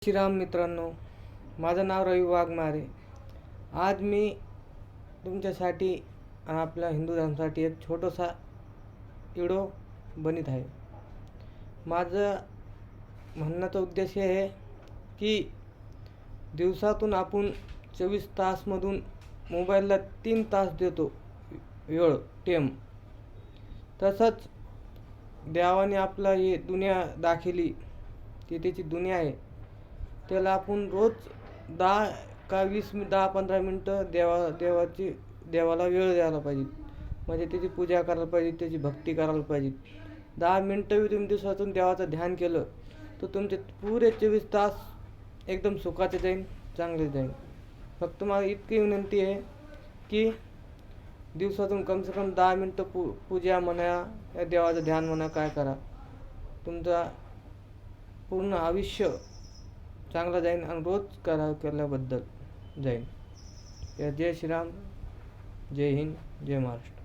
श्रीराम मित्रांनो, माझं नाव रवी वाघमारे. आज मी तुमच्यासाठी आणि आपल्या हिंदू धर्मासाठी एक छोटासा व्हिडिओ बनत आहे. माझं म्हणण्याचा उद्देश हे आहे की दिवसातून आपण 24 तासमधून मोबाईलला 3 तास देतो वेळ टेम. तसंच देवाने आपला ही दुनिया दाखवली, ती त्याची दुनिया आहे. त्याला आपण रोज 10 का 20 10-15 मिनटं देवाला वेळ द्यायला पाहिजे. म्हणजे त्याची पूजा करायला पाहिजे, त्याची भक्ती करायला पाहिजे. 10 मिनटं तुम्ही दिवसातून देवाचं ध्यान केलं तर तुमचे पुरे 24 तास एकदम सुखाचे जाईल, चांगले जाईल. फक्त मला इतकी विनंती आहे की दिवसातून कम से कम 10 मिनटं पूजा म्हणा या देवाचं ध्यान म्हणा काय करा. तुमचा पूर्ण आयुष्य चांगला जाईल आणि रोज केल्याबद्दल जाईल. जय श्रीराम, जय हिंद, जय महाराष्ट्र.